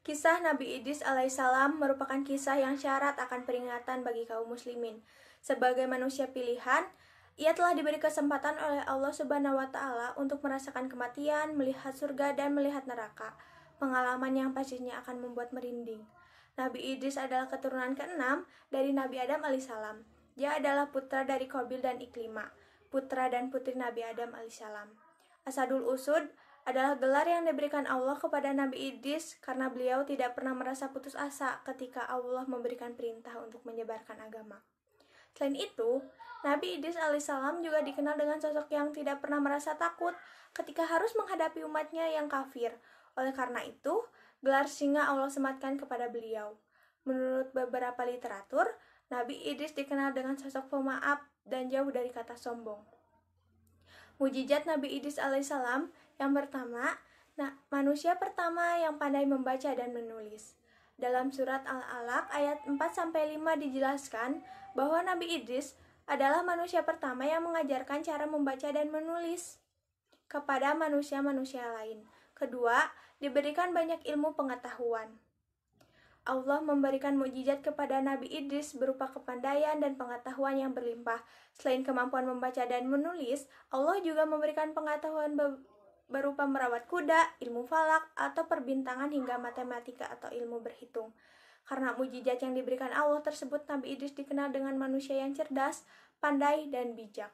Kisah Nabi Idris alaihissalam merupakan kisah yang syarat akan peringatan bagi kaum muslimin. Sebagai manusia pilihan, ia telah diberi kesempatan oleh Allah Subhanahu wa Ta'ala untuk merasakan kematian, melihat surga, dan melihat neraka. Pengalaman yang pastinya akan membuat merinding. Nabi Idris adalah keturunan keenam dari Nabi Adam alaihissalam. Dia adalah putra dari Qabil dan Iklimah, putra dan putri Nabi Adam alaihissalam. Asadul Usud adalah gelar yang diberikan Allah kepada Nabi Idris karena beliau tidak pernah merasa putus asa ketika Allah memberikan perintah untuk menyebarkan agama. Selain itu, Nabi Idris alaihissalam juga dikenal dengan sosok yang tidak pernah merasa takut ketika harus menghadapi umatnya yang kafir. Oleh karena itu, gelar singa Allah sematkan kepada beliau. Menurut beberapa literatur, Nabi Idris dikenal dengan sosok pemaaf dan jauh dari kata sombong. Mujizat Nabi Idris alaihissalam yang pertama, manusia pertama yang pandai membaca dan menulis. Dalam surat Al-Alaq ayat 4-5 dijelaskan bahwa Nabi Idris adalah manusia pertama yang mengajarkan cara membaca dan menulis kepada manusia-manusia lain. Kedua, diberikan banyak ilmu pengetahuan. Allah memberikan mukjizat kepada Nabi Idris berupa kepandaian dan pengetahuan yang berlimpah. Selain kemampuan membaca dan menulis, Allah juga memberikan pengetahuan berupa merawat kuda, ilmu falak, atau perbintangan hingga matematika atau ilmu berhitung. Karena mukjizat yang diberikan Allah tersebut, Nabi Idris dikenal dengan manusia yang cerdas, pandai, dan bijak.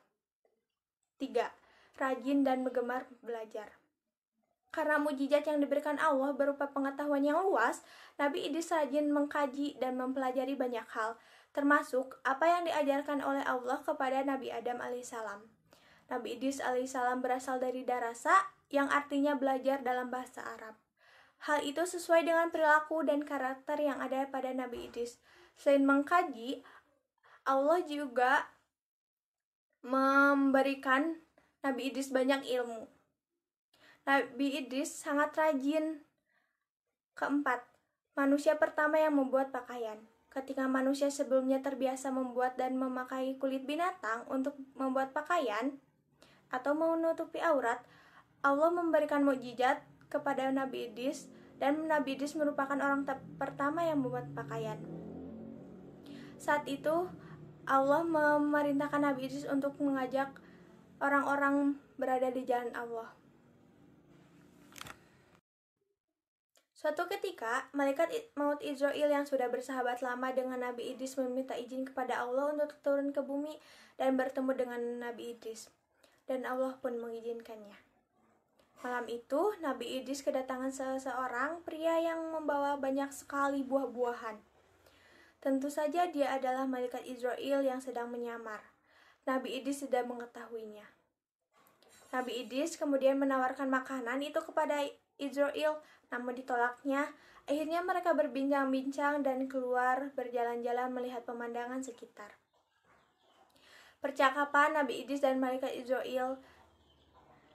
3. Rajin dan gemar belajar. Karena mukjizat yang diberikan Allah berupa pengetahuan yang luas, Nabi Idris rajin mengkaji dan mempelajari banyak hal, termasuk apa yang diajarkan oleh Allah kepada Nabi Adam alaihissalam. Nabi Idris alaihissalam berasal dari darasa, yang artinya belajar dalam bahasa Arab. Hal itu sesuai dengan perilaku dan karakter yang ada pada Nabi Idris. Selain mengkaji, Allah juga memberikan Nabi Idris banyak ilmu. Nabi Idris sangat rajin. 4. Manusia pertama yang membuat pakaian. Ketika manusia sebelumnya terbiasa membuat dan memakai kulit binatang untuk membuat pakaian atau menutupi aurat, Allah memberikan mukjizat kepada Nabi Idris, dan Nabi Idris merupakan orang pertama yang membuat pakaian. Saat itu, Allah memerintahkan Nabi Idris untuk mengajak orang-orang berada di jalan Allah. Suatu ketika, malaikat maut Israel yang sudah bersahabat lama dengan Nabi Idris meminta izin kepada Allah untuk turun ke bumi dan bertemu dengan Nabi Idris. Dan Allah pun mengizinkannya. Malam itu, Nabi Idris kedatangan seseorang pria yang membawa banyak sekali buah-buahan. Tentu saja dia adalah malaikat Israel yang sedang menyamar. Nabi Idris sudah mengetahuinya. Nabi Idris kemudian menawarkan makanan itu kepada Israel, namun ditolaknya. Akhirnya mereka berbincang-bincang dan keluar berjalan-jalan melihat pemandangan sekitar. Percakapan Nabi Idris dan malaikat Israel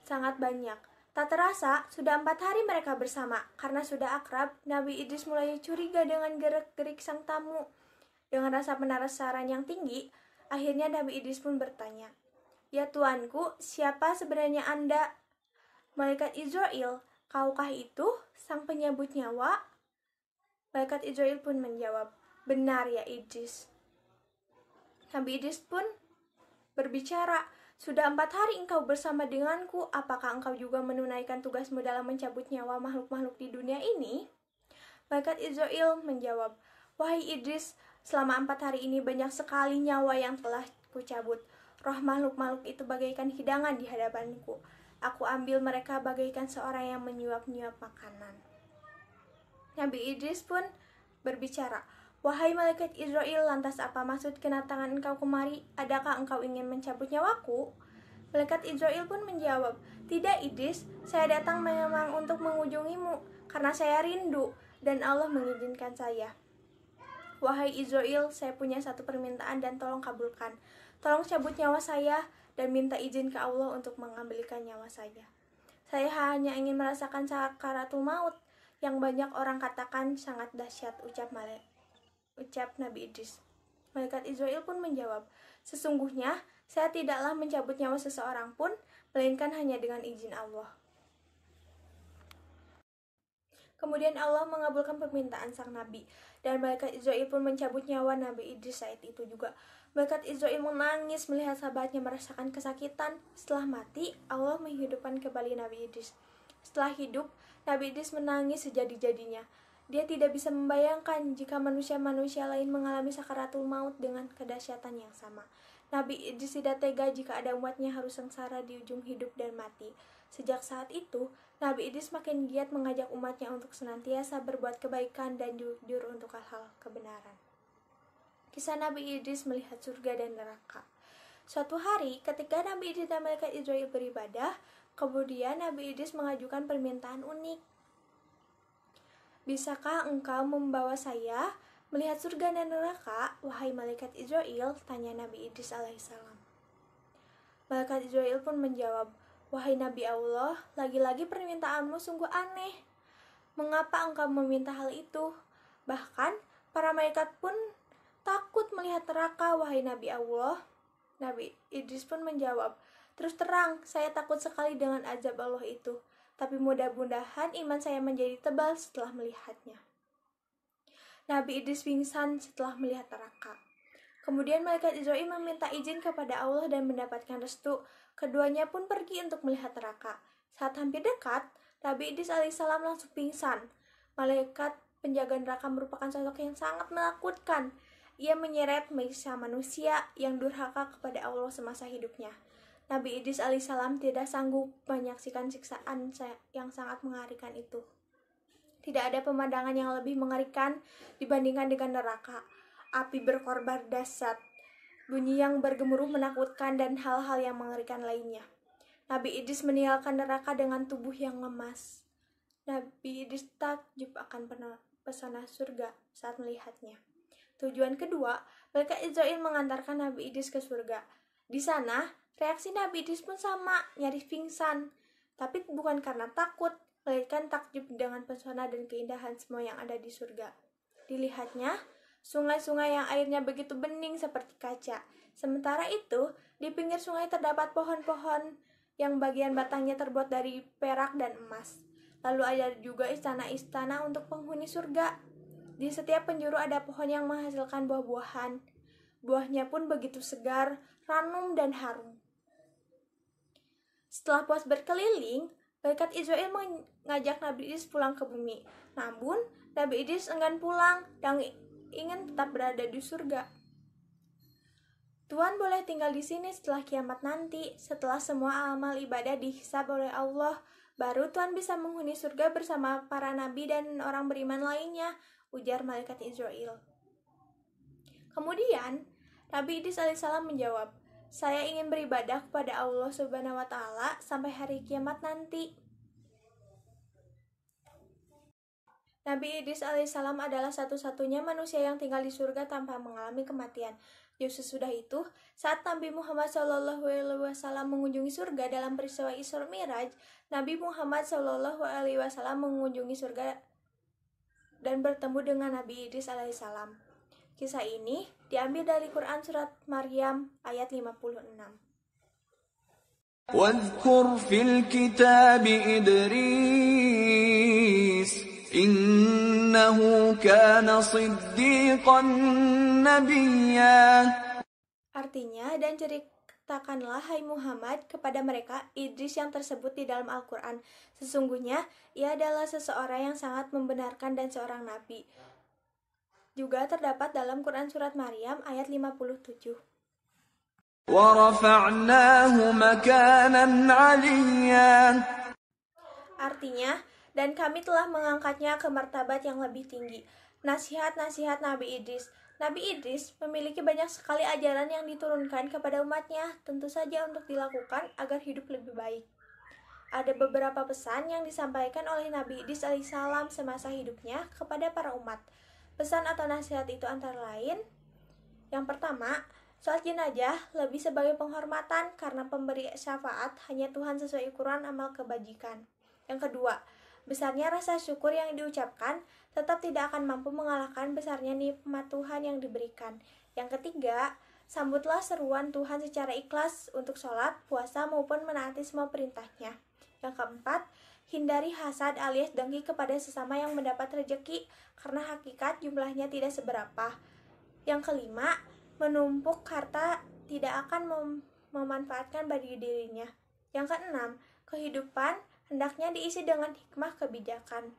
sangat banyak. Tak terasa, sudah 4 hari mereka bersama. Karena sudah akrab, Nabi Idris mulai curiga dengan gerak-gerik sang tamu. Dengan rasa penasaran yang tinggi, akhirnya Nabi Idris pun bertanya, "Ya Tuanku, siapa sebenarnya Anda?" Malaikat Israel, "Kaukah itu sang penyabut nyawa?" Malaikat Israel pun menjawab, "Benar ya Idris." Nabi Idris pun berbicara, "Sudah 4 hari engkau bersama denganku, apakah engkau juga menunaikan tugasmu dalam mencabut nyawa makhluk-makhluk di dunia ini?" Malaikat Israel menjawab, "Wahai Idris, selama 4 hari ini banyak sekali nyawa yang telah kucabut. Roh makhluk-makhluk itu bagaikan hidangan di hadapanku. Aku ambil mereka bagaikan seorang yang menyuap-nyuap makanan." Nabi Idris pun berbicara, "Wahai malaikat Israel, lantas apa maksud kedatangan engkau kemari? Adakah engkau ingin mencabut nyawaku?" Malaikat Israel pun menjawab, "Tidak Idris, saya datang memang untuk mengunjungimu, karena saya rindu, dan Allah mengizinkan saya." "Wahai Israel, saya punya satu permintaan dan tolong kabulkan. Tolong cabut nyawa saya dan minta izin ke Allah untuk mengambilkan nyawa saya. Saya hanya ingin merasakan sakaratul maut yang banyak orang katakan sangat dahsyat," ucap Nabi Idris. Malaikat Israel pun menjawab, "Sesungguhnya saya tidaklah mencabut nyawa seseorang pun, melainkan hanya dengan izin Allah." Kemudian Allah mengabulkan permintaan sang nabi, dan malaikat Israil pun mencabut nyawa Nabi Idris saat itu juga. Malaikat Israil menangis melihat sahabatnya merasakan kesakitan. Setelah mati, Allah menghidupkan kembali Nabi Idris. Setelah hidup, Nabi Idris menangis sejadi-jadinya. Dia tidak bisa membayangkan jika manusia-manusia lain mengalami sakaratul maut dengan kedahsyatan yang sama. Nabi Idris tidak tega jika ada umatnya harus sengsara di ujung hidup dan mati. Sejak saat itu, Nabi Idris makin giat mengajak umatnya untuk senantiasa berbuat kebaikan dan jujur untuk hal-hal kebenaran. Kisah Nabi Idris melihat surga dan neraka. Suatu hari, ketika Nabi Idris dan malaikat Israil beribadah, kemudian Nabi Idris mengajukan permintaan unik. Bisakah engkau membawa saya melihat surga dan neraka, wahai malaikat Israil? Tanya Nabi Idris alaihissalam. Malaikat Israil pun menjawab, wahai Nabi Allah, lagi-lagi permintaanmu sungguh aneh. Mengapa engkau meminta hal itu? Bahkan, para malaikat pun takut melihat neraka, wahai Nabi Allah. Nabi Idris pun menjawab, terus terang, saya takut sekali dengan azab Allah itu. Tapi mudah-mudahan iman saya menjadi tebal setelah melihatnya. Nabi Idris pingsan setelah melihat neraka. Kemudian malaikat Israil meminta izin kepada Allah dan mendapatkan restu. Keduanya pun pergi untuk melihat neraka. Saat hampir dekat, Nabi Idris alaihissalam langsung pingsan. Malaikat penjaga neraka merupakan sosok yang sangat menakutkan. Ia menyeret menyiksa manusia yang durhaka kepada Allah semasa hidupnya. Nabi Idris alaihissalam tidak sanggup menyaksikan siksaan yang sangat mengerikan itu. Tidak ada pemandangan yang lebih mengerikan dibandingkan dengan neraka. Api berkorbar dahsyat, bunyi yang bergemuruh menakutkan, dan hal-hal yang mengerikan lainnya. Nabi Idris meninggalkan neraka dengan tubuh yang lemas. Nabi Idris takjub akan pesona surga saat melihatnya. Tujuan kedua, malaikat Israil mengantarkan Nabi Idris ke surga. Di sana, reaksi Nabi Idris pun sama, nyaris pingsan. Tapi bukan karena takut, melainkan takjub dengan pesona dan keindahan semua yang ada di surga. Dilihatnya, sungai-sungai yang airnya begitu bening seperti kaca. Sementara itu, di pinggir sungai terdapat pohon-pohon yang bagian batangnya terbuat dari perak dan emas. Lalu ada juga istana-istana untuk penghuni surga. Di setiap penjuru ada pohon yang menghasilkan buah-buahan. Buahnya pun begitu segar, ranum, dan harum. Setelah puas berkeliling, malaikat Israil mengajak Nabi Idris pulang ke bumi. Namun, Nabi Idris enggan pulang dan ingin tetap berada di surga. Tuhan boleh tinggal di sini setelah kiamat nanti. Setelah semua amal ibadah dihisab oleh Allah, baru Tuhan bisa menghuni surga bersama para nabi dan orang beriman lainnya, ujar malaikat Israil. Kemudian, Nabi Idris alaihissalam menjawab, saya ingin beribadah kepada Allah Subhanahu wa Ta'ala sampai hari kiamat nanti. Nabi Idris alaihissalam adalah satu-satunya manusia yang tinggal di surga tanpa mengalami kematian. Justru sesudah itu, saat Nabi Muhammad SAW mengunjungi surga dalam peristiwa Isra Mi'raj, Nabi Muhammad SAW mengunjungi surga dan bertemu dengan Nabi Idris alaihissalam. Kisah ini diambil dari Quran Surat Maryam ayat 56. واذكر في الكتاب إدريس إنه كان صديقا نبيا. Artinya, dan ceritakanlah hai Muhammad kepada mereka Idris yang tersebut di dalam Al-Quran. Sesungguhnya, ia adalah seseorang yang sangat membenarkan dan seorang nabi. Juga terdapat dalam Quran Surat Maryam ayat 57. وَرَفَعْنَاهُ مَكَانًا عَلِيًّا. Artinya, dan kami telah mengangkatnya ke martabat yang lebih tinggi. Nasihat-nasihat Nabi Idris. Nabi Idris memiliki banyak sekali ajaran yang diturunkan kepada umatnya, tentu saja untuk dilakukan agar hidup lebih baik. Ada beberapa pesan yang disampaikan oleh Nabi Idris alaihissalam semasa hidupnya kepada para umat. Pesan atau nasihat itu antara lain, yang pertama, sholat jenazah lebih sebagai penghormatan karena pemberi syafaat hanya Tuhan sesuai ukuran amal kebajikan. Yang kedua, besarnya rasa syukur yang diucapkan tetap tidak akan mampu mengalahkan besarnya nikmat Tuhan yang diberikan. Yang ketiga, sambutlah seruan Tuhan secara ikhlas untuk sholat, puasa, maupun menaati semua perintahnya. Yang keempat, Hindari hasad alias dengki kepada sesama yang mendapat rezeki, karena hakikat jumlahnya tidak seberapa. Yang kelima, menumpuk harta tidak akan memanfaatkan bagi dirinya. Yang keenam, kehidupan hendaknya diisi dengan hikmah kebijakan.